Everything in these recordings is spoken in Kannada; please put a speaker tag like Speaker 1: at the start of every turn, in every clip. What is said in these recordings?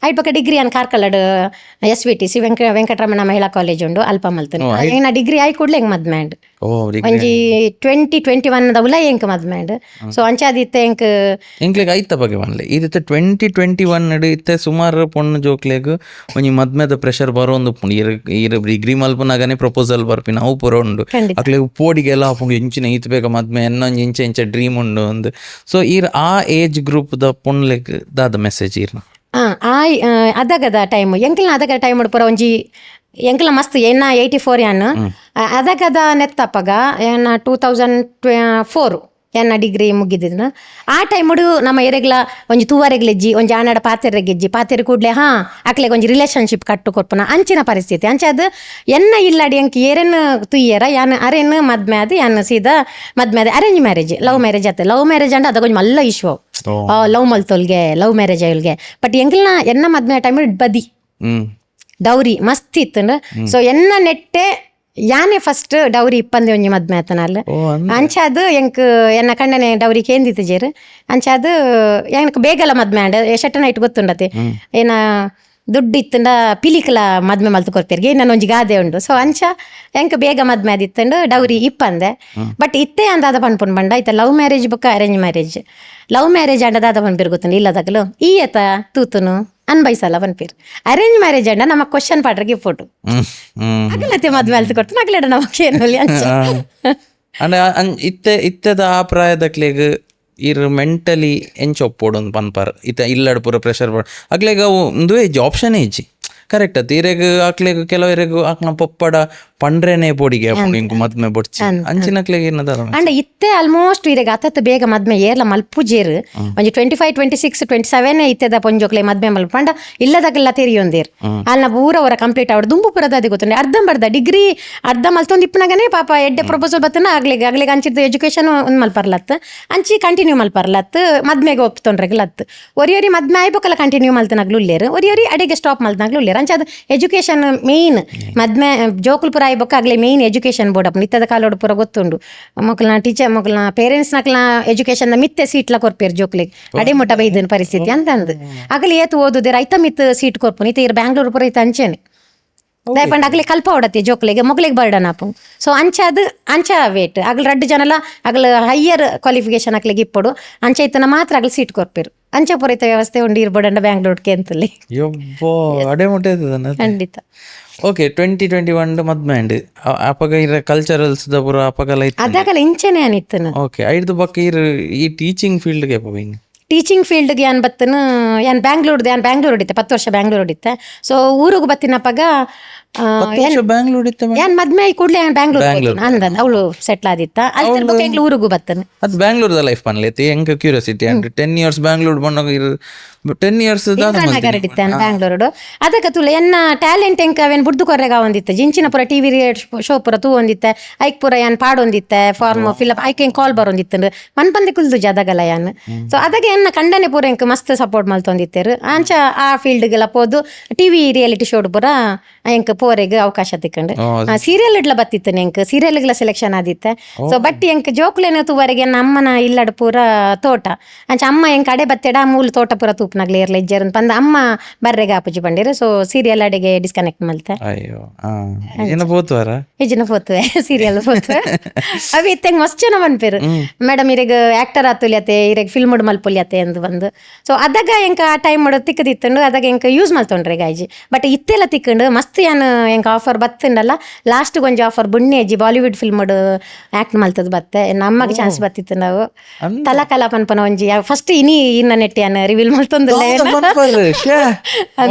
Speaker 1: ಐಪಕ್ಕ ಡಿಗ್ರಿ ಅನ್ ಕಾರ್ಕಳಡ್ SVT ವೆಂಕಟರಮಣ ಮಹಿಳಾ ಕಾಲೇಜ್ ಉಂಡು ಅಲ್ಪ ಮಲ್ತನೆ ನಾ ಡಿಗ್ರಿ ಆಯ್ ಕೂಡ್ಲೆ ಹೆಂಗ್ ಮದ್ಮೆ ಉಂಡು ಒಂಜಿ 2021 ಉಲ ಎಂಕ್ ಮದ್ಮೆ ಉಂಡು ಸೊ ಅಂಚಾದಿತ್ತೆ
Speaker 2: ಎಂಕ್ಲೆಗ್ ಐತ ಬಗ್ಗೆ ಮನ್ಲೆ ಇದತ್ತೆ 2021 ಇತ್ತೆ ಸುಮಾರು ಪೊಣ್ಣು ಜೋಕ್ಲೆಗ್ ಒಂಜಿ ಮದ್ಮೆದ ಪ್ರೆಷರ್ ಬರೋಂದು ಇರ್ ಡಿಗ್ರಿ ಮಲ್ಪುನಾಗನೆ ಪ್ರಪೋಸಲ್ ಬರ್ಪಿನ ಅವು ಪೂರ ಉಂಡು ಅಕ್ಲೆಗ್ ಪೋಡಿಗೆಲ್ಲ ಹಾಕೊಂಡು ಇಂಚಿನ ಈತ್ ಬೇಗ ಮದ್ಮೆ ಇನ್ನೊಂದು ಇಂಚೆ ಡ್ರೀಮ್ ಉಂಡು ಒಂದು ಸೊ ಇರ್ ಆ ಏಜ್ ಗ್ರೂಪ್ ದ ಪೊಣ್ಲೆಗ್ ದಾದ ಮೆಸೇಜ್ ಇರ್ನ
Speaker 1: ಅದಗದ ಟೈಮ್ ಎಂಕ್ಲ ಟೈಮ್ ಪೂರ ಒಂಜಿ ಎಂಕ್ಲ ಮಸ್ತ್ ಎನ್ನ 84 ಯಾನ್ ಅದಗದ ನೆತ್ತಪ್ಪಗ ಎನ್ನ 2004 ಎನ್ನ ಡಿಗ್ರಿ ಮುಗಿದಿದ್ನ ಆ ಟೈಮುಡು ನಮ್ಮ ಎರೆಗ್ಲ ಒಂಜಿ ತೂವರೆಗ್ಲೆಜ್ಜಿ ಒಂಜಿ ಆನಡ ಪಾತೆರೆಗೆಜ್ಜಿ ಪಾತೆರೆ ಕೂಡ್ಲೆ ಅಕ್ಲೆಗ್ ಒಂಜಿ ರಿಲೇಷನ್ಶಿಪ್ ಕಟ್ಟು ಕೊರ್ಪುನ ಅಂಚಿನ ಪರಿಸ್ಥಿತಿ ಅಂಚದು ಎನ್ನ ಇಲ್ಲಡಿ ಎಂಕ್ ಏರೆನ್ ತುಯ್ಯರ ಯಾನ್ ಅರೆನ್ ಮದ್ಮೆ ಅದು ಯಾನ್ ಸೀದಾ ಮದ್ಮೆ ಅದು ಅರೇಂಜ್ ಮ್ಯಾರೇಜ್ ಲವ್ ಮ್ಯಾರೇಜ್ ಆತ ಲವ್ ಮ್ಯಾರೇಜ್ ಅಂಡ ಅದಗೊಂದು ಮಲ್ಲ ಇಶ್ವ ಲವ್ ಮಲ್ತೊಲ್ಗೆ ಲವ್ ಮ್ಯಾರೇಜ್ ಅಯ್ಯಲ್ಗೆ ಬಟ್ ಎಂಕ್ಲನ ಎನ್ನ ಮದ್ಮೆ ಟೈಮ್ ಬದಿ ಡೌರಿ ಮಸ್ತ್ ಇತ್ತು ಸೊ ಎನ್ನ ನೆಟ್ಟೆ ಯಾನೇ ಫಸ್ಟ್ ಡೌರಿ ಇಪ್ಪಂದೆ ಒಂಜಿ ಮದ್ಮೆ ಆತನಲ್ಲ ಅಂಚಾದು ಎಂಕ್ ಎನ್ನ ಕಣ್ಣನೆ ಡೌರಿ ಕೇಂದಿತ್ತು ಜೇರು ಅಂಚಾದು ಎಂಕ್ ಬೇಗಲ ಮದ್ಮೆ ಆಂಡ ಶೆಟ್ಟ ನೈಟ್ ಗೊತ್ತುಂಡತೆ ಏನ ದುಡ್ಡು ಇತ್ತಂಡ ಪಿಲಿಕಲ ಮದ್ಮೆ ಮಲ್ತು ಕೊಡ್ತೀರ್ಗೆ ನಾನು ಒಂಜಿ ಗಾದೆ ಉಂಡು ಸೊ ಅಂಚ ಎಂಕ್ ಬೇಗ ಮದ್ಮೆ ಆದಿತ್ತಂಡು ಡೌರಿ ಇಪ್ಪಂದೆ ಬಟ್ ಇತ್ತೇ ಅಂದಾದ ಪನ್ಪುನ್ ಬಂಡ ಇತ್ತ ಲವ್ ಮ್ಯಾರೇಜ್ ಬುಕ್ಕ ಅರೇಂಜ್ ಮ್ಯಾರೇಜ್ ಲವ್ ಮ್ಯಾರೇಜ್ ಅಂಡ ದಾದ ಪನ್ಪಿರ್ ಗೊತ್ತುಂಡು ಇಲ್ಲದಾಗಲು ಈಯತ ತೂತುನು ಅನ್ಬೈಸಲ್ಲ ಪನ್ಪಿರ್ ಅರೇಂಜ್ ಮ್ಯಾರೇಜ್ ಅಂಡ ನಮ್ಮ ಕ್ವಶನ್ ಪಾಡ್ರಿಗೆ ಫೋಟೋ ಅಗಲತೆ ಮದ್ಮೆ ಅಲ್ತು ಕೊಡ್ತು ಅಗಲಡ ನಮಗೆ ಏನೊಲಿ
Speaker 2: ಇತ್ತದ ಆ ಪ್ರಾಯದಕ್ಲೆಗ್ ಇರ್ ಮೆಂಟಲಿ ಎಂಚ ಒಪ್ಪೋಡು ಪನ್ಪಾರ್ ಇತ್ತ ಇಲ್ಲಡ್ ಪೂರ ಪ್ರೆಷರ್ ಅಕ್ಲೆಗ್ ಅವು ಒಂದು ಏಜ್ ಆಪ್ಷನ್ ಏಜ್ ಕರೆಕ್ಟ್ ಅತ್ ಇರೆಗ್ ಅಕ್ಲೆಗ್ ಕೆಲವರೆಗ್ ಆಕ್ನ ಪಪ್ಪಡ ಪಂಡ್ರೆನೆ ಪೋಡಿಗೆ ಇಂಕು ಮದ್ಮೆ ಬೊಡ್ಚಿ ಅಂಚಿನಕ್ಲೆಗ್ ಏನದ
Speaker 1: ಅಂಡ ಇತ್ತೆ ಆಲ್ಮೋಸ್ಟ್ ಇರೆಗ್ ಅತತ್ ಬೇಗ ಮದ್ಮೆ ಏರ್ಲ ಮಲ್ಪುಜೇರ್ ಒಂಜಿ 25, 26, 27 ಇತ್ತೆದ ಪೊಂಜೋಕ್ಲೆ ಮದ್ಮೆ ಮಲ್ಪಂಡ ಇಲ್ಲದಕ್ಕೆಲ್ಲ ತೆರಿಯೊಂದೇರ್ ಅಲ್ನ ಪೂರ ಅವರ ಕಂಪ್ಲೀಟ್ ಆವಡ್ ದುಂಬು ಪುರದಾದಿ ಗೊತ್ತುಂಡೆ ಅರ್ಧಂಬರ್ಧ ಡಿಗ್ರಿ ಅರ್ಧ ಮಲ್ತೊಂದು ಇಪ್ಪನಾಗನೆ ಪಾಪ ಎಡ್ಡೆ ಪ್ರಪೋಸಲ್ ಬತ್ತನ ಆಗ್ಲಿಗೆ ಅಂಚಿದ್ದು ಎಜುಕೇಶನ್ ಒಂದ್ ಮಲ್ಪರ್ಲತ್ ಅಂಚಿ ಕಂಟಿನ್ಯೂ ಮಲ್ಪರ್ಲತ್ ಮದ್ಮೆಗೆ ಒಪ್ತೊಂಡ್ರೆಗ್ಲತ್ ಒರಿಯೊರಿ ಮದ್ಮೆ ಆಯ್ಬೇಕಲ್ಲ ಕಂಟಿನ್ಯೂ ಮಲ್ತನಾಗ್ಲು ಉಲ್ಲೇರು ಒರಿಯೊರಿ ಅಡಿಗೆ ಸ್ಟಾಪ್ ಮಲ್ತನಾಗ್ಲು ಉಲ್ಲೇರು ಅಂಚದು ಎಜುಕೇಶನ್ ಮೇನ್ ಮದ್ಮೆ ಜೋಕುಲ್ ಪುರ ಆಯ್ಬೇಕ ಆಗ್ಲೇ ಮೇನ್ ಎಜುಕೇಶನ್ ಬೋರ್ಡ್ ಅಪ್ ನಿತ್ತದ ಕಾಲೋಡು ಪೂರ ಗೊತ್ತುಂಡು ಮಕ್ಕಳನ್ನ ಟೀಚರ್ ಮಕ್ಕಳನ್ನ ಪೇರೆಂಟ್ಸ್ ನಕ್ಲ ಎಜುಕೇಶನ್ ಮಿತ್ತೆ ಸೀಟ್ಲ ಕೊರ್ಪೇರು ಜೋಕ್ಲಿಗೆ ಅಡೆ ಮುಟ್ಟ ಬೈದನ್ ಪರಿಸ್ಥಿತಿ ಅಂತಂದು ಆಗಲಿ ಏತು ಓದುದೇ ರೈತ ಮಿತ್ ಸೀಟ್ ಕೊರ್ಪು ನಿತ್ತ ಇರ್ ಬ್ಯಾಂಗ್ಳೂರು ಪುರ ಇತ್ತ ಅಂಚೆನೆ ದಯಪಂಡ ಆಗ್ಲಿ ಕಲ್ಪ ಹೊಡತಿ ಜೋಕ್ಲಿಗೆ ಮೊಗ್ಲಿಗೆ ಬರ್ಡನ್ ಆಪು ಸೊ ಅಂಚ ವೇಟ್ ಆಗ್ಲಿ ರಡ್ಡು ಜನಲ ಆಗ್ಲ ಹೈಯರ್ ಕ್ವಾಲಿಫಿಕೇಶನ್ ಆಗ್ಲಿಗೆ ಇಪ್ಪಡು ಅಂಚ ಇತ್ತನ ಮಾತ್ರ ಆಗ್ಲಿ ಸೀಟ್ ಕೊರ್ಪೇರು ಅಂಚ ಪುರೈತ ವ್ಯವಸ್ಥೆ ಉಂಡು ಇರ್ಬೋಡಂಡ ಬ್ಯಾಂಗ್ಳೂರ್ಗೆ ಅಂತಲ್ಲಿ ಖಂಡಿತ.
Speaker 2: ಓಕೆ 2021 ಮದ್ಮೆ ಅಂಡ್ ಅಪಗ ಇರ ಕಲ್ಚರಲ್ಸ್ ದ ಪುರ ಅಪಗಲ
Speaker 1: ಅದಾಗಲ ಇಂಚೆನೆ ಅನಿತ್ತನ
Speaker 2: ಓಕೆ ಐದು ಬಕ್ಕ ಈ ಟೀಚಿಂಗ್ ಫೀಲ್ಡ್ಗೆ ಪೋಯಿನ್
Speaker 1: ಟೀಚಿಂಗ್ ಫೀಲ್ಡ್ಗೆ ಯಾನ್ ಬತ್ತನ ಯಾನ್ ಬ್ಯಾಂಗ್ಳೂರ್ದು ಯಾನ್ ಬ್ಯಾಂಗ್ಳೂರ್ ಹೊಡಿತೆ 10 ವರ್ಷ ಬ್ಯಾಂಗ್ಳೂರ್ ಹೊಡಿತೆ ಸೊ ಊರಿಗೆ ಬತ್ತಿನಪ್ಪಗ ಯಾನ್ ಮದ್ಮೆ ಆಯ್ ಕೂಡ್ಲೆ ಬ್ಯಾಂಗ್ಳೂರ್ ಅಂದ ಅವಳು ಸೆಟ್ಲ್ ಆದಿತ್ತ ಅಲ್ಲಿ ಊರಿಗೂ ಬತ್ತನ
Speaker 2: ಅದು ಬ್ಯಾಂಗ್ಳೂರ್ದ ಲೈಫ್ ಪನ್ಲೈತಿ ಹೆಂಗ ಕ್ಯೂರಿಯಾಸಿಟಿ ಅಂಡ್ 10 years ಬ್ಯಾಂಗ್ಳೂರ್ ಬಂದಾಗ 10 years
Speaker 1: ಬ್ಯಾಂಗ್ಳೂರು ಅದಕ್ಕೆ ತುಳು ಎನ್ನ ಟ್ಯಾಲೆಂಟ್ ಎಂಕ ಅವೇನು ಬುಡ್ದು ಕೊರ್ರೆಗ ಒಂದಿತ್ತೆ ಜಿಂಚಿನ ಪುರ ಟಿವಿ ಶೋ ಪುರ ತೂ ಒಂದಿತ್ತೆ ಐಕ್ ಪುರ ಯಾನ್ ಪಾಡೊಂದಿತ್ತೆ ಫಾರ್ಮ್ ಫಿಲಪ್ ಐಕ್ ಹೆಂಗೆ ಕಾಲ್ ಬರೋಂದಿತ್ತು ಮನ್ಪಂದೆ ಕುಲ್ದು ಜಾದಗಲ್ಲ ಯಾನ್ ಸೊ ಅದಕ್ಕೆ ಎನ್ನ ಕಂಡನೆ ಪೂರ ಎಂಕ್ ಮಸ್ತ್ ಸಪೋರ್ಟ್ ಮಲ್ತೊಂದಿತ್ತೇರು ಅಂಚ ಆ ಫೀಲ್ಡ್ಗೆಲ್ಲ ಪೋದು ಟಿವಿ ರಿಯಾಲಿಟಿ ಶೋಡ್ ಪುರ ಎಂಕ್ ಪೋರೆಗ್ ಅವಕಾಶ ತಿಕ್ಕಂಡು ಸೀರಿಯಲ್ ಇಡ್ಲ ಬತ್ತಿತ್ತು ಎಂಕ್ ಸೀರಿಯಲ್ಗಳ ಸೆಲೆಕ್ಷನ್ ಆದಿತ್ತೆ ಸೊ ಬಟ್ ಎಂಕ್ ಜೋಕ್ಲೇನ ತೂವರೆಗೆ ಅಮ್ಮನ ಇಲ್ಲಡ್ ಪೂರ ತೋಟ ಅಂಚ ಅಮ್ಮ ಎಂಕ್ ಅಡೆ ಬತ್ತೆಡ ಮೂಲ ತೋಟ ಪೂರ ತೂಪ್ನಾಗ್ಲಿ ಇರ್ಲ ಇಜ್ಜರ್ ಅಂತ ಬಂದ ಅಮ್ಮ ಬರ್ರೆಗೆ ಆಪುಜಿ ಬಂದಿರು ಸೊ ಸೀರಿಯಲ್ ಅಡೆಗೆ ಡಿಸ್ಕನೆಕ್ಟ್ ಮಲ್ತೆ ಇಜಿನ ಪೋತುವೆ ಸೀರಿಯಲ್ ಪೋತುವೆ ಅವು ಇತ್ತಂಗೆ ಮಸ್ತ್ ಜನ ಬಂದ್ಪೇರು ಮೇಡಮ್ ಇರೆಗ್ ಆಕ್ಟರ್ ಆತುಲ್ಯತೆ ಇರೆಗ್ ಫಿಲ್ಮ್ ಮಲ್ಪುಲ್ಯತೆ ಎಂದು ಬಂದು ಸೊ ಅದಾಗ ಎಂಕ ಆ ಟೈಮ್ ತಿಕ್ಕದಿತ್ತಂಡು ಅದಾಗ ಎಂಕ ಯೂಸ್ ಮಲ್ತೊಂಡ್ರೆ ಗಾಯ್ಜಿ ಬಟ್ ಇತ್ತೆಲ್ಲ ತಿಕ್ಕಂಡು ಮಸ್ತ್ ಯಾನ್ ಎಂಕ ಆಫರ್ ಬತ್ತಂಡಲ್ಲ ಲಾಸ್ಟ್ ಒಂಜಿ ಆಫರ್ ಬುಣ್ಣೆಜ್ಜಿ ಬಾಲಿವುಡ್ ಫಿಲ್ಮ್ ಆಕ್ಟ್ ಮಲ್ತದ್ ಬತ್ತೆ ನಮಗೆ ಚಾನ್ಸ್ ಬತ್ತಿತ್ತು ನಾವು ತಲಕಲ ಪನ್ಪನ ಒಂಜಿ ಫಸ್ಟ್ ಇನ್ನ ನೆಟ್ಟಿ ಅನ್ನ ರಿವೀಲ್ ಮಲ್ತೊಂದಿಲ್ಲ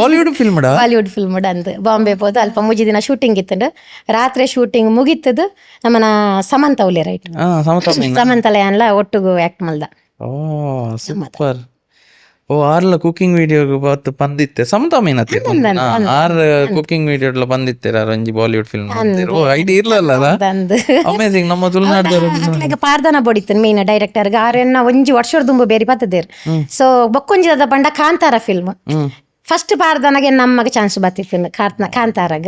Speaker 2: ಬಾಲಿವುಡ್
Speaker 1: ಫಿಲ್ಮ್ ಅಂದ್ ಬಾಂಬೆ ಹೋದ ಅಲ್ಪ ಮುಜಿ ದಿನ ಶೂಟಿಂಗ್ ಇತ್ತಂಡು ರಾತ್ರಿ ಶೂಟಿಂಗ್ ಮುಗಿತದು ನಮ್ಮನ ಸಮಂತ ಉಲೆ ರೈಟ್ ಸಮಂತಲ ಅನ್ಲ ಒಟ್ಟಿಗೂ ಆಕ್ಟ್ ಮಲ್ದ
Speaker 2: ಸೂಪರ್ ಓ ಆರ್ಲ ಕುಕಿಂಗ್ ವಿಡಿಯೋ ಬಂದಿತ್ತೆ ಸಮತಾ ಮೀನತ್ತೆ ಆರ್ ಕುಕಿಂಗ್ ವಿಡಿಯೋ ಬಂದಿತ್ತೆ ರಂಜಿ ಬಾಲಿವುಡ್ ಫಿಲ್ಮ್ ಓ ಐಡಿಯಾ ಇರ್ಲಲ್ಲ ಅಮೇಜಿಂಗ್ ನಮ್ಮ ತುಳುನಾಡ್ದವ್ರು
Speaker 1: ಪಾರ್ದನ ಬೋಡಿತ್ತು ಮೇನ್ ಡೈರೆಕ್ಟರ್ಗೆ ಆರೆನ್ನ ಒಂಜಿ ವರ್ಷದ ತುಂಬಾ ಬೇರೆ ಬತ್ತದೇರು ಸೊ ಬೊಕ್ಕೊಂಜಿದ ಬಂಡ ಕಾಂತಾರ ಫಿಲ್ಮ್ ಫಸ್ಟ್ ಪಾರ್ದನಗೆ ನಮಗೆ ಚಾನ್ಸ್ ಬತ್ತಿತ್ತು ಕಾಂತಾರಾಗ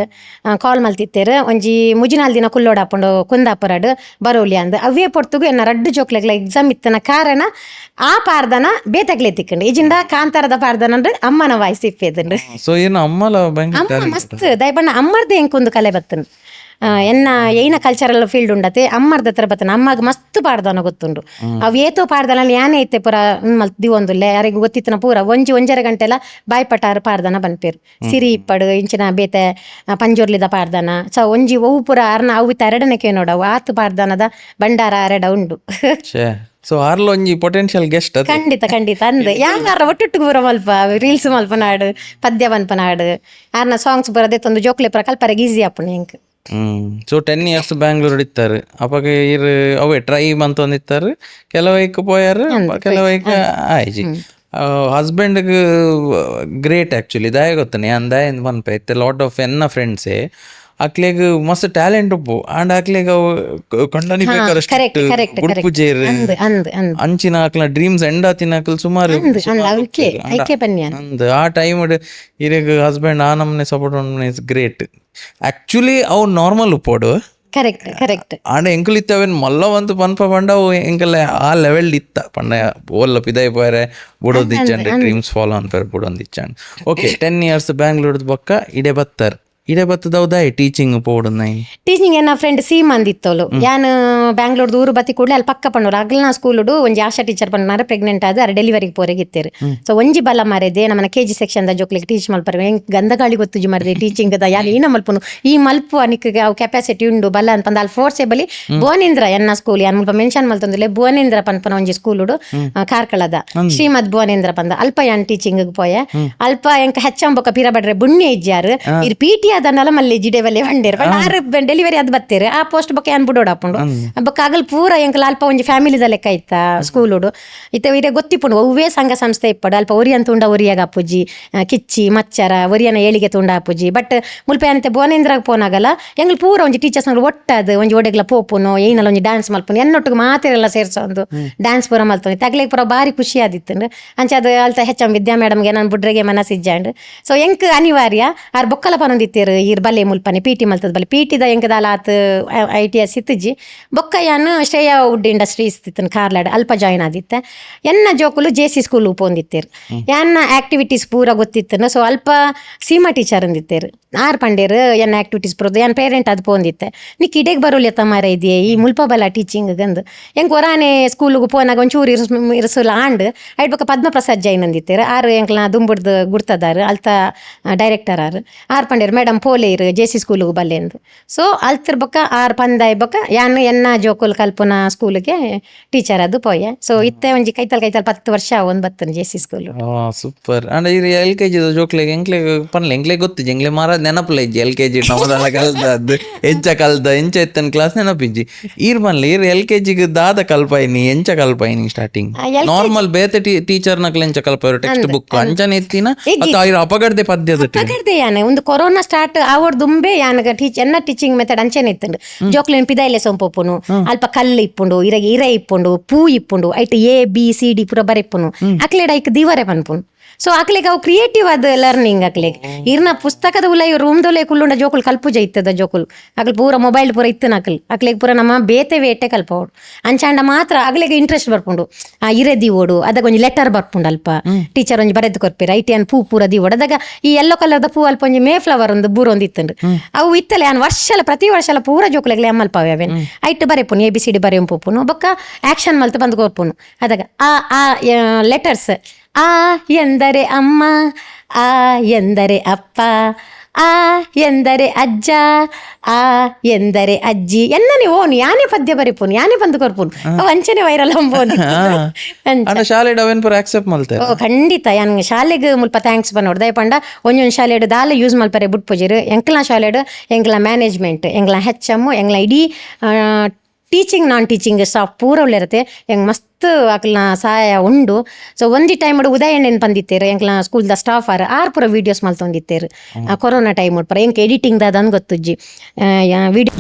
Speaker 1: ಕಾಲ್ ಮಲ್ತಿತ್ತೇರು ಒಂಜಿ ಮುಜಿನಾಲ್ ದಿನ ಕುಲ್ಲೋಡ್ ಹಾಕೊಂಡು ಕುಂದಾಪುರಡ್ ಬರೋಲಿ ಅಂದ್ ಅವೇ ಪೊರ್ತುಗು ಎನ್ನ ರಡ್ಡು ಜೋಕ್ಲೆಗ್ಲ ಎಕ್ಸಾಮ್ ಇತ್ತನ ಕಾರಣ ಆ ಪಾರ್ದನ ಬೇತಗ್ಲೆ ತಿಕ್ಕಂಡು ಇಜಿಂದ ಕಾಂತಾರದ ಪಾರ್ದನ ಅಂದ್ರೆ ಅಮ್ಮನ ವಾಯ್ಸ್ ಇಪ್ಪೇದಂಡು
Speaker 2: ಸೊ ಏನು ಅಮ್ಮಲ
Speaker 1: ಅಮ್ಮ ಮಸ್ತ್ ದಯಪಣ್ಣ ಅಮ್ಮರ್ದೇ ಎಂಕೊಂದು ಕಲೆ ಬತ್ತನು ಎನ್ನ ಏನ ಕಲ್ಚರಲ್ ಫೀಲ್ಡ್ ಉಂಡತೆ ಅಮ್ಮರ್ದ ಹತ್ರ ಬತ್ತನ ಅಮ್ಮಗ್ ಮಸ್ತ್ ಪಾಡ್ದನ ಗೊತ್ತುಂಡು ಅವ್ ಏತೋ ಪಾಡ್ದನಲ್ಲಿ ಯಾನೇ ಐತೆ ಪೂರ ಮಲ್ತಿ ಒಂದುಲ್ಲೆ ಯಾರಿಗೂ ಗೊತ್ತಿತ್ತನ ಪೂರ ಒಂಜರ ಗಂಟೆಲ ಬಾಯ್ಪಟಾರ್ ಪಾಡ್ದನ ಬನ್ಪೇರು ಸಿರಿ ಇಪ್ಪಡು ಇಂಚಿನ ಬೇತೆ ಪಂಜೋರ್ಲಿದ ಪಾಡ್ದನ ಸೊ ಒಂಜಿ ಒವು ಪೂರ ಅರ್ನ ಅವು ಎರಡನೇಕೆ ನೋಡವು ಆತು ಪಾಡ್ದನದ ಭಂಡಾರ ಅರೆಡ ಉಂಡು
Speaker 2: ಸೊ ಆರ್ಲ ಒಂಜಿ ಪೊಟೆನ್ಶಿಯಲ್ ಗೆಸ್ಟ್
Speaker 1: ಖಂಡಿತ ಅಂದ್ ಯಾರ ಒಟ್ಟೊಟ್ಟಿಗೆ ಪೂರ ಮಲ್ಪ ರೀಲ್ಸ್ ಮಲ್ಪನಾಡು ಪದ್ಯ ಮಲ್ಪನಾಡು ಆರ್ನ ಸಾಂಗ್ಸ್ ಬರದೆ ತಂದು ಜೋಕ್ಲೆ ಪೂರ ಕಲ್ಪರೆಗೆ ಈಸಿ ಆಪುಣ್ ಹೆಂಗ್
Speaker 2: ಸೊ 10 years ಬ್ಯಾಂಗ್ಳೂರ್ ಇತ್ತಾರೆ ಅವಾಗ ಇರ್ ಅವೇ ಟ್ರೈ ಮಂತೊಂದಿತ್ತಾರೆ ಕೆಲವೈಕ್ ಪೋಯಾರು ಕೆಲವೈಕ್ ಆಯ್ಜಿ ಹಸ್ಬೆಂಡ್ಗೆ ಗ್ರೇಟ್ ಆ್ಯಕ್ಚುಲಿ ದಾಯ ಗೊತ್ತಾನೆ ಯಾನ್ ದಾಯ ಮನ್ಪೆ ಇತ್ತೆ ಲಾಟ್ ಆಫ್ ಎನ್ನ ಫ್ರೆಂಡ್ಸೇ ಅಕ್ಲೆಗ್ ಮಸ್ತ್ ಟ್ಯಾಲೆಂಟ್ ಉಪ್ಪು ಅಂಡ್ ಅಕ್ಲೆಗ್ ಅವು ಕಂಡನಿ ಬೇಕಾರಷ್ಟುಜೇರ್ ಅಂಚಿನ ಅಕ್ಲ ಡ್ರೀಮ್ಸ್ ಎಂಡ್ ಆತಿನ ಅಕ್ಲ್ ಸುಮಾರು ಅಂದ್ ಆ ಟೈಮ್ ಇರೆಗ್ ಹಸ್ಬೆಂಡ್ ಆ ನಮ್ನೆ ಸಪೋರ್ಟ್ ಇಸ್ ಗ್ರೇಟ್ ಆಕ್ಚುಲಿ ಅವು ನಾರ್ಮಲ್ ಉಪ್ಪೋಡು
Speaker 1: ಕರೆಕ್ಟ್
Speaker 2: ಆಂಡ ಎಂಕುಲ್ ಇತ್ತವೇನು ಮಲ್ಲವಂತು ಪನ್ಪ ಪಂಡ ಅವು ಎಂಕಲ್ಲ ಆ ಲೆವೆಲ್ ಇತ್ತ ಪಂಡ ಓಲ್ಲ ಪಿದಾಯ್ ಪೋರೆ ಬುಡೋದಿಚ್ಚಂಡ್ ಡ್ರೀಮ್ಸ್ ಫಾಲೋ ಅನ್ಪೇರ್ ಬುಡೊಂದಿಚ್ಚಂಡ್ ಓಕೆ 10 years ಬ್ಯಾಂಗ್ಳೂರ್ದ ಬೊಕ್ಕ ಇಡೆ ಬತ್ತರ್ ಇಡೆ ಬತ್ತದೌದಾಯ್ ಟೀಚಿಂಗ್ ಪೋಡುನಾಯಿ
Speaker 1: ಟೀಚಿಂಗ್ ಎನ್ನ ಫ್ರೆಂಡ್ ಸೀಮಂದ್ ಇತ್ತೋಲು ಯಾನ್ ಬ್ಯಾಂಗ್ಳೂರ್ದು ಊರು ಬತ್ತಿ ಕೂಡಲೇ ಅಲ್ಲಿ ಪಕ್ಕ ಪಣ್ಣೂರು ಅಗ್ಲನ ಸ್ಕೂಲುಡು ಒಂಜಿ ಆಶಾ ಟೀಚರ್ ಪಣ್ಣಾರೆ ಪ್ರೆಗ್ನೆಂಟ್ ಆದ ಅರೆ ಡೆಲಿವರಿಗೆ ಪೋರೆಗಿತ್ತೇರು ಸೊ ಒಂಜಿ ಬಲ ಮಾರೇದೆ ನಮ್ಮನ KG ಸೆಕ್ಷನ್ ದ ಜೋಕ್ಲಿಗೆ ಟೀಚ್ ಮಲ್ಪರೆ ಹೆಂಗ್ ಗಂಧಗಾಳಿ ಗೊತ್ತುಜಿ ಮಾರದೆ ಟೀಚಿಂಗ್ ದ ಯಾರು ಏನ ಮಲ್ಪನು ಈ ಮಲ್ಪು ಅನಿಕ್ಗೆ ಅವು ಕೆಪಾಸಿಟಿ ಉಂಡು ಬಲ್ಲ ಅನ್ಪಂದ ಅಲ್ಲಿ ಫೋರ್ಸೇಬಲಿ ಭುವನೇಂದ್ರ ಎನ್ನ ಸ್ಕೂಲ್ ಯಾನ್ ಮುಲ್ಪ ಮೆನ್ಷನ್ ಮಲ್ತಂದ್ರೆ ಭುವನೇಂದ್ರ ಪನ್ಪನ ಒಂಜಿ ಸ್ಕೂಲುಡು ಕಾರ್ಕಳದ ಶ್ರೀಮದ್ ಭುವನೇಂದ್ರ ಪಂದ ಅಲ್ಪ ಯಾನ್ ಟೀಚಿಂಗ್ ಪೋಯೆ ಅಲ್ಪ ಎಂಕ ಹೆಚ್ಚಂಬೊಕ ಪಿರ ಬಡ್ರೆ ಬುಣ್ಣೆ ಇಜ್ಜಾರು ಇರ್ PT ಅದನ್ನೆಲ್ಲ ಮಲ್ಲಿ ಜಿಡೆ ಬಲ್ಲೆ ಬಂಡೇರು ಆರು ಡೆಲಿವರಿ ಅದು ಬತ್ತೇರು ಆ ಪೋಸ್ಟ್ ಬೊಕ್ಕ ಏನ್ ಬಿಡೋಡ್ ಹಾಕೊಂಡು ಬೊಕ್ಕ ಆಗಲ್ ಪೂರ ಎಂಕಲ್ ಅಲ್ಪ ಒಂಜಿ ಫ್ಯಾಮಿಲಿದ ಲೆಕ್ಕ ಇತ್ತ ಸ್ಕೂಲುಡು ಇತ್ತೆ ಇರೇ ಗೊತ್ತಿಪ್ಪುಂಡು ಒವ್ವೇ ಸಂಘ ಸಂಸ್ಥೆ ಇಪ್ಪಡು ಅಲ್ಪ ಒರಿಯನ್ ತುಂಡ ಒರಿಯಾಗ ಅಪ್ಪುಜಿ ಕಿಚ್ಚಿ ಮಚ್ಚರ ಒರಿಯನ ಏಳಿಗೆ ತುಂಡ ಅಪ್ಪುಜಿ ಬಟ್ ಮುಲ್ಪ ಏನಂತೆ ಭುವನೇಂದ್ರಾಗ ಪೋನಾಗಲ್ಲ ಎಂಗ್ಳು ಪೂರ ಒಂಜಿ ಟೀಚರ್ಸ್ ಒಟ್ಟದು ಒಂಜಿ ಒಡೆಗ್ಲ ಪೋಪುನು ಏನಲ್ಲ ಒಂಜಿ ಡ್ಯಾನ್ಸ್ ಮಲ್ಪುನು ಎನ್ನೊಟ್ಟಿಗೆ ಮಾತೆಲ್ಲ ಸೇರ್ಸೊಂದು ಡ್ಯಾನ್ಸ್ ಪೂರ ಮಲ್ತೊಂದು ತಗ್ಲಿಗೆ ಪೂರ ಬಾರಿ ಖುಷಿ ಆದಿತ್ತು ಅಂಚೆ ಅದು ಅಲ್ತ ಹೆಚ್ಚಂ ವಿದ್ಯಾ ಮೇಡಮ್ಗೆ ನಾನು ಬುಡ್ರೆಗೆ ಮನಸ್ಸಿಜ್ಜಾಂಡ್ ಸೊ ಎಂಕ್ ಅನಿವಾರ್ಯ ಆರ್ ಬೊಕ್ಕಲ ಪನೊಂದಿತ್ತೇರು ಇರ್ ಬಲ್ಲೆ ಮುಲ್ಪನೆ PT ಮಲ್ತದ ಬಲ್ಲೆ PTದ ಎಂಕದಾಲ ಆತ್ ITS ಇತ್ತಿಜ್ಜಿ ಬೊಕ್ಕ ಯಾನು ಶ್ರೇಯಾ ವುಡ್ ಇಂಡಸ್ಟ್ರೀಸ್ ಇತ್ತನ್ ಕಾರ್ಲಾಡ್ ಅಲ್ಪ ಜಾಯಿನ್ ಆದಿತ್ತೆ ಎನ್ನ ಜೋಕುಲು JC ಸ್ಕೂಲ್ ಉಪೊಂದಿತ್ತೇರು ಎನ್ನ ಆಕ್ಟಿವಿಟೀಸ್ ಪೂರ ಗೊತ್ತಿತ್ತನು ಸೊ ಅಲ್ಪ ಸೀಮಾ ಟೀಚರ್ ಅಂದಿತ್ತೇರು ಆರ್ ಪಂಡೇರು ಎನ್ನ ಆಕ್ಟಿವಿಟೀಸ್ ಪುರದು ಎನ್ ಪೇರೆಂಟ್ ಅದು ಪೋಂದಿತ್ತೆ ನೀ ಕಿಡೆಗ್ ಬರೋಲಿ ಎತ್ತ ಮಾರ ಇದೆಯೇ ಈ ಮುಲ್ಪ ಬಲ ಟೀಚಿಂಗ್ ಗಂದು ಎಂಕ್ ಹೊರಾನೆ ಸ್ಕೂಲಿಗೆ ಪೋನಾಗ ಒಂಚೂರು ಇರಿಸಲ್ಲ ಆಂಡ್ ಐಟ್ ಬೊಕ್ಕ ಪದ್ಮಪ್ರಸಾದ್ ಜೈನ್ ಅಂದಿತ್ತೇರು ಆರು ಎಂಕ್ಲ ದುಂಬುಡ್ದು ಗುಡ್ತದಾರು ಅಲ್ತ ಡೈರೆಕ್ಟರ್ ಆರ್ ಪಂಡೇರು ಮೇಡಮ್ ಪೋಲೆ ಇರು JC ಸ್ಕೂಲಿಗೆ ಬಲ್ಲೆ ಅಂದು ಸೊ ಅಲ್ತಿರ್ ಬೊಕ್ಕ ಆರ್ ಪಂದಾಯ್ ಬೊಕ್ಕ ಯಾನ್ ಎನ್ನ ಜೋಕುಲ್ ಕಲ್ಪನಾ ಸ್ಕೂಲಿಗೆ ಟೀಚರ್ ಅದು ಪೋಯೆ ಸೊ ಇತ್ತೆ ಒಂಜಿ ಕೈತಲ್ 10 ವರ್ಷ ಒಂದ್ ಬತ್ತನ್ JC ಸ್ಕೂಲ್
Speaker 2: ಸೂಪರ್ ಅಂಡ್ ಇದು LKG ಜೋಕ್ಲೆಗ್ ಎಂಕ್ಲೆಗ್ ಪನ್ಲೆ ಎಂಕ್ಲೆಗ್ ಗೊತ್ತಿಜ್ಜಿ ಎಂಕ್ಲೆ ಮಾರ ನೆನಪುಲ ಇಜ್ಜಿ LKG ನಮ್ಮದಲ್ಲ ಕಲ್ದದ್ದು ಎಂಚ ಕಲ್ದ ಎಂಚ ಎತ್ತನ್ ಕ್ಲಾಸ್ ನೆನಪಿಜ್ಜಿ ಈರ್ ಮನ್ಲಿ ಈರ್ LKGಗೆ ದಾದ ಕಲ್ಪಾಯಿನಿ ಎಂಚ ಕಲ್ಪಾಯಿನಿ ಸ್ಟಾರ್ಟಿಂಗ್ ನಾರ್ಮಲ್ ಬೇತೆ ಟೀಚರ್ ನಕ್ಲೆ ಎಂಚ ಕಲ್ಪಾಯಿರು ಟೆಕ್ಸ್ಟ್ ಬುಕ್ ಅಂಚನೆ ಎತ್ತಿನ ಮತ್ತು ಐರ ಅಪಗಡ್ದೆ ಪದ್ಯದ
Speaker 1: ಯಾನೆ ಒಂದು ಕೊರೋನಾ ಸ್ಟಾರ್ಟ್ ಆವಡ್ ದುಂಬೆ ಯಾನಗ ಎನ್ನ ಟೀಚಿಂಗ್ ಮೆಥಡ್ ಅಂಚೆನೆ ಇತ್ತುಂಡು ಜೋಕ್ಲೆನ್ ಪಿದಾಯಿಲೆ ಸೊಂಪೊಪ್ಪುನು ಅಲ್ಪ ಕಲ್ಲು ಇಪ್ಪುಂಡು ಇರೆ ಇಪ್ಪುಂಡು ಪೂ ಇಪ್ಪುಂಡು ಐಟ್ ABCD ಪೂರ ಬರೆಪ್ಪುನು ಅಕ್ಲೆಡ್ ಐಕ್ ದಿವರೆ ಪನ್ಪುನು ಸೊ ಅಕ್ಲೆಗ್ ಅವು ಕ್ರಿಯೇಟಿವ್ ಆದ ಲರ್ನಿಂಗ್ ಅಕ್ಲೆಗ್ ಇರ್ನ ಪುಸ್ತಕದ ಉಲ್ಲ ರೂಮ್ದೊಲೆ ಕುಲ್ಲುಂಡ ಜೋಕುಲ್ ಕಲ್ಪುಜ ಇತ್ತದ ಜೋಕುಲ್ ಅಕ್ಲ್ ಪೂರ ಮೊಬೈಲ್ ಪೂರ ಇತ್ತನ ಅಕ್ಲೆಗ್ ಪೂರ ನಮ್ಮ ಬೇತೆ ವೇಟೆ ಕಲ್ಪೋಡು ಅಂಚಾಂಡ ಮಾತ್ರ ಅಗ್ಲೆಗ್ ಇಂಟ್ರೆಸ್ಟ್ ಬರ್ಪುಂಡು ಇರೆ ದಿವೋಡು ಅದಾಗ ಒಂಜಿ ಲೆಟರ್ ಬರ್ಪುಂಡು ಅಲ್ಪ ಟೀಚರ್ ಒಂಜಿ ಬರೆದು ಕೊರ್ಪೇರು ಐಟಿಯನ್ ಪೂ ಪೂರ ದಿವೋಡು ಅದಾಗ ಈ ಯೆಲ್ಲೋ ಕಲರ್ದ ಪೂ ಅಲ್ಪ ಒಂಜಿ ಮೇ ಫ್ಲವರ್ ಒಂದು ಬೂರೊಂದು ಇತ್ತುಂಡು ಅವು ಇತ್ತಲೆ ಯಾನ್ ಪ್ರತಿ ವರ್ಷಲ ಪೂರ ಜೋಕುಲೆಗ್ಲೆ ಅಮ್ಮಲ್ಪಾವೆ ಅವೇನು ಐಟ್ ಬರೆಪುನು ABCD ಬರೆಯಂಪುನು ಬೊಕ್ಕ ಆಕ್ಷನ್ ಮಲ್ತು ಬಂದು ಕೊರ್ಪುನು ಅದಾಗ ಆ ಲೆಟರ್ಸ್ ಆ ಎಂದರೆ ಅಮ್ಮ, ಆ ಎಂದರೆ ಅಪ್ಪ, ಆ ಎಂದರೆ ಅಜ್ಜ, ಆ ಎಂದರೆ ಅಜ್ಜಿ ಎನ್ನನೆ ಓನು ಯಾನೇ ಪದ್ಯ ಬರಿಪುನು ಯಾನೇ ಬಂದು ಕೊರ್ಪುನು ಅವು ಅಂಚನೆ ವೈರಲ್ ಅಂಬೋದು ಖಂಡಿತ ಯಾನ್ ಶಾಲೆಗೆ ಮುಲ್ಪ ಥ್ಯಾಂಕ್ಸ್ ಬಂದು ಹೊಡೆದ ಪಂಡ ಒಂದೊಂದು ಶಾಲೆಡ್ ದಾಲ ಯೂಸ್ ಮಲ್ಪರೆ ಬಿಟ್ಪೋಜಿರು ಎಂಕ್ಲ ಶಾಲೆಡ್ ಎಂಕ್ಲ ಮ್ಯಾನೇಜ್ಮೆಂಟ್ ಎಂಕ್ಲ HM ಎಂಕ್ಲ ಇಡೀ ಟೀಚಿಂಗ್ ನಾನ್ ಟೀಚಿಂಗ್ ಸ್ಟಾಫ್ ಪೂರ ಒಳ್ಳೆರತ್ತೆ ಹೆಂಗೆ ಮಸ್ತ್ ಅಕ್ಲನ ಸಹಾಯ ಉಂಡು ಸೊ ಒಂದಿ ಟೈಮ್ ಉದಯಣ್ಣನ ಬಂದಿತ್ತೇರು ಎಂಕ್ಲ ಸ್ಕೂಲ್ದ ಸ್ಟಾಫ್ ಆರ್ ಪೂರ ವೀಡಿಯೋಸ್ ಮಲ್ತೊಂದಿತ್ತೇರು ಕೊರೋನಾ ಟೈಮ್ ಪೂರ ಎಂಕ್ ಎಡಿಟಿಂಗ್ ದಾದ ಗೊತ್ತುಜ್ಜಿ ವಿಡಿಯೋ